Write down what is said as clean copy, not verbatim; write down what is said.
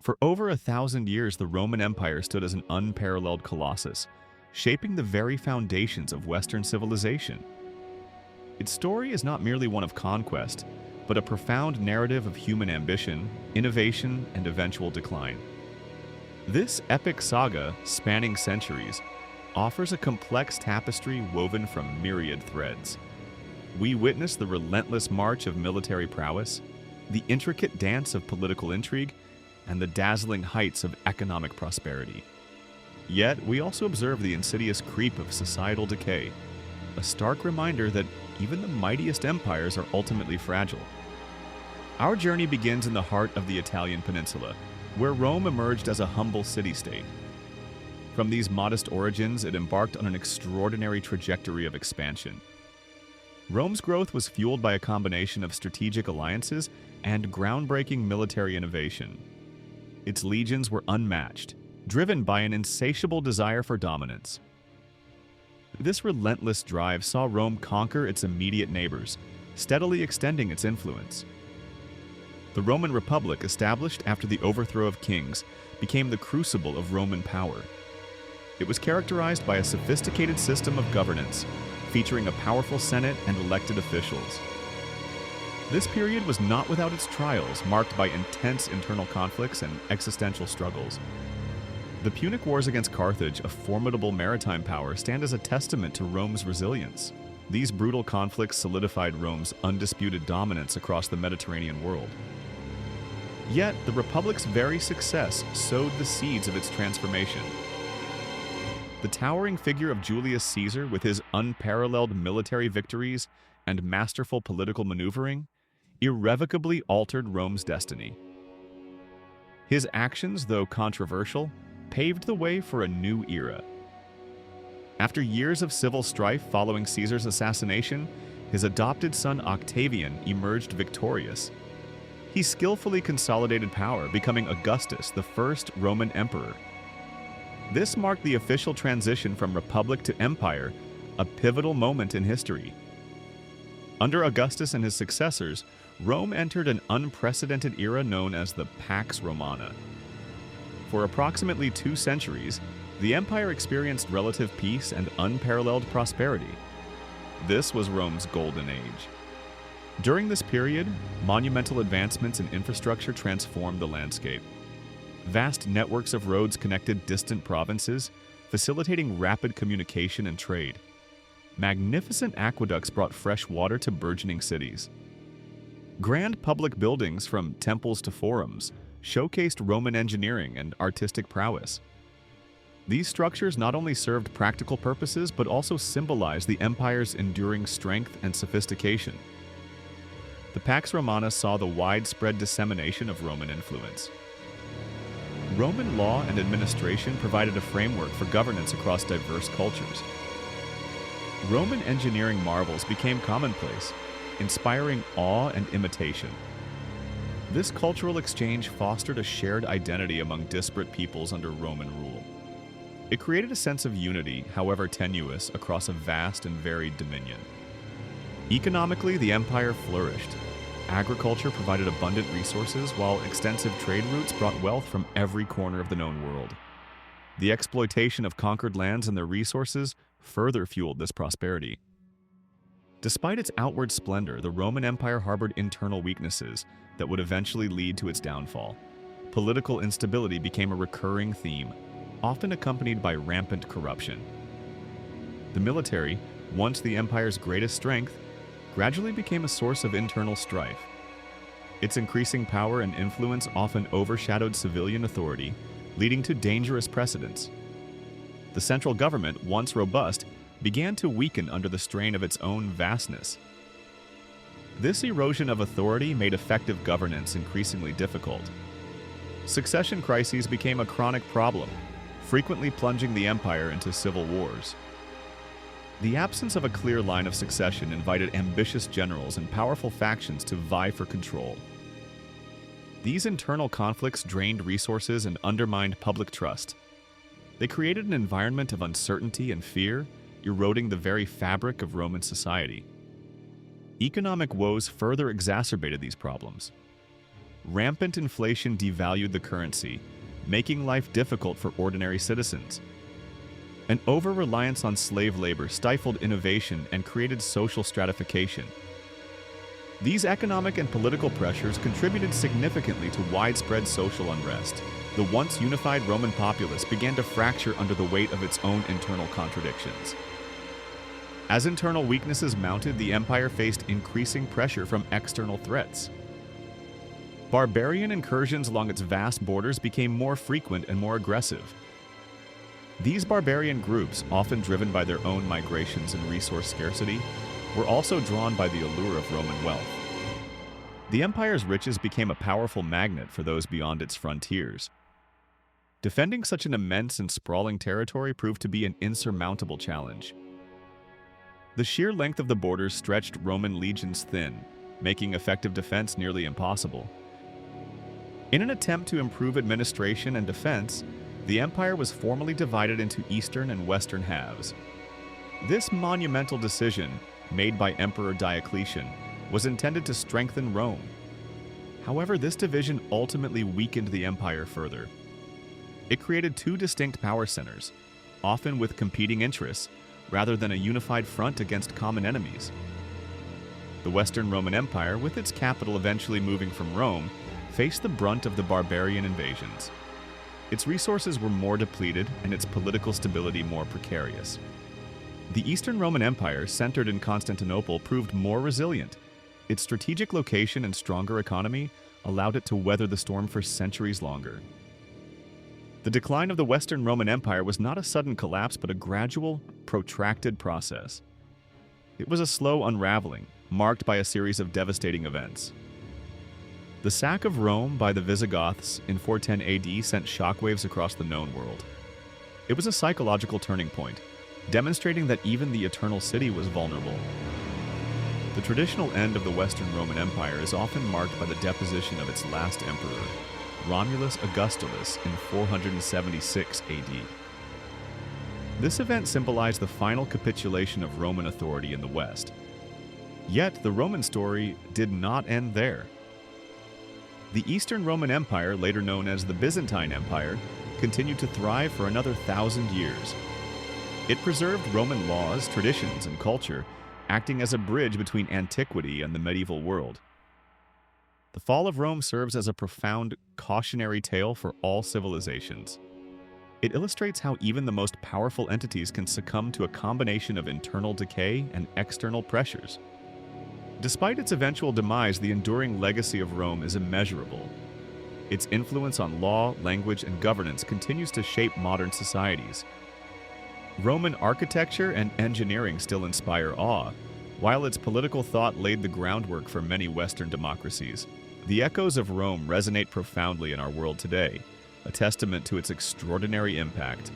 For over 1,000 years, the Roman Empire stood as an unparalleled colossus, shaping the very foundations of Western civilization. Its story is not merely one of conquest, but a profound narrative of human ambition, innovation, and eventual decline. This epic saga, spanning centuries, offers a complex tapestry woven from myriad threads. We witness the relentless march of military prowess, the intricate dance of political intrigue, and the dazzling heights of economic prosperity. Yet, we also observe the insidious creep of societal decay, a stark reminder that even the mightiest empires are ultimately fragile. Our journey begins in the heart of the Italian peninsula, where Rome emerged as a humble city-state. From these modest origins, it embarked on an extraordinary trajectory of expansion. Rome's growth was fueled by a combination of strategic alliances and groundbreaking military innovation. Its legions were unmatched, driven by an insatiable desire for dominance. This relentless drive saw Rome conquer its immediate neighbors, steadily extending its influence. The Roman Republic, established after the overthrow of kings, became the crucible of Roman power. It was characterized by a sophisticated system of governance, featuring a powerful Senate and elected officials. This period was not without its trials, marked by intense internal conflicts and existential struggles. The Punic Wars against Carthage, a formidable maritime power, stand as a testament to Rome's resilience. These brutal conflicts solidified Rome's undisputed dominance across the Mediterranean world. Yet, the Republic's very success sowed the seeds of its transformation. The towering figure of Julius Caesar, with his unparalleled military victories and masterful political maneuvering, irrevocably altered Rome's destiny. His actions, though controversial, paved the way for a new era. After years of civil strife following Caesar's assassination, his adopted son Octavian emerged victorious. He skillfully consolidated power, becoming Augustus, the first Roman emperor. This marked the official transition from republic to empire, a pivotal moment in history. Under Augustus and his successors, Rome entered an unprecedented era known as the Pax Romana. For approximately 2 centuries, the empire experienced relative peace and unparalleled prosperity. This was Rome's golden age. During this period, monumental advancements in infrastructure transformed the landscape. Vast networks of roads connected distant provinces, facilitating rapid communication and trade. Magnificent aqueducts brought fresh water to burgeoning cities. Grand public buildings, from temples to forums, showcased Roman engineering and artistic prowess. These structures not only served practical purposes but also symbolized the empire's enduring strength and sophistication. The Pax Romana saw the widespread dissemination of Roman influence. Roman law and administration provided a framework for governance across diverse cultures. Roman engineering marvels became commonplace, inspiring awe and imitation. This cultural exchange fostered a shared identity among disparate peoples under Roman rule. It created a sense of unity, however tenuous, across a vast and varied dominion. Economically, the empire flourished. Agriculture provided abundant resources, while extensive trade routes brought wealth from every corner of the known world. The exploitation of conquered lands and their resources further fueled this prosperity. Despite its outward splendor, the Roman Empire harbored internal weaknesses that would eventually lead to its downfall. Political instability became a recurring theme, often accompanied by rampant corruption. The military, once the empire's greatest strength, gradually became a source of internal strife. Its increasing power and influence often overshadowed civilian authority, leading to dangerous precedents. The central government, once robust, began to weaken under the strain of its own vastness. This erosion of authority made effective governance increasingly difficult. Succession crises became a chronic problem, frequently plunging the empire into civil wars. The absence of a clear line of succession invited ambitious generals and powerful factions to vie for control. These internal conflicts drained resources and undermined public trust. They created an environment of uncertainty and fear, eroding the very fabric of Roman society. Economic woes further exacerbated these problems. rampant inflation devalued the currency, making life difficult for ordinary citizens. An over-reliance on slave labor stifled innovation and created social stratification. These economic and political pressures contributed significantly to widespread social unrest. The once unified Roman populace began to fracture under the weight of its own internal contradictions. As internal weaknesses mounted, the empire faced increasing pressure from external threats. Barbarian incursions along its vast borders became more frequent and more aggressive. These barbarian groups, often driven by their own migrations and resource scarcity, were also drawn by the allure of Roman wealth. The empire's riches became a powerful magnet for those beyond its frontiers. Defending such an immense and sprawling territory proved to be an insurmountable challenge. The sheer length of the borders stretched Roman legions thin, making effective defense nearly impossible. In an attempt to improve administration and defense, the empire was formally divided into eastern and western halves. This monumental decision, made by Emperor Diocletian, was intended to strengthen Rome. However, this division ultimately weakened the empire further. It created two distinct power centers, often with competing interests, rather than a unified front against common enemies. The Western Roman Empire, with its capital eventually moving from Rome, faced the brunt of the barbarian invasions. Its resources were more depleted and its political stability more precarious. The Eastern Roman Empire, centered in Constantinople, proved more resilient. Its strategic location and stronger economy allowed it to weather the storm for centuries longer. The decline of the Western Roman Empire was not a sudden collapse, but a gradual, protracted process. It was a slow unraveling, marked by a series of devastating events. The sack of Rome by the Visigoths in 410 AD sent shockwaves across the known world. It was a psychological turning point, demonstrating that even the Eternal City was vulnerable. The traditional end of the Western Roman Empire is often marked by the deposition of its last emperor, Romulus Augustus, in 476 AD. This event symbolized the final capitulation of Roman authority in the West. Yet, the Roman story did not end there. The Eastern Roman Empire, later known as the Byzantine Empire, continued to thrive for another 1,000 years. It preserved Roman laws, traditions, and culture, acting as a bridge between antiquity and the medieval world. The fall of Rome serves as a profound cautionary tale for all civilizations. It illustrates how even the most powerful entities can succumb to a combination of internal decay and external pressures. Despite its eventual demise, the enduring legacy of Rome is immeasurable. Its influence on law, language, and governance continues to shape modern societies. Roman architecture and engineering still inspire awe, while its political thought laid the groundwork for many Western democracies. The echoes of Rome resonate profoundly in our world today, a testament to its extraordinary impact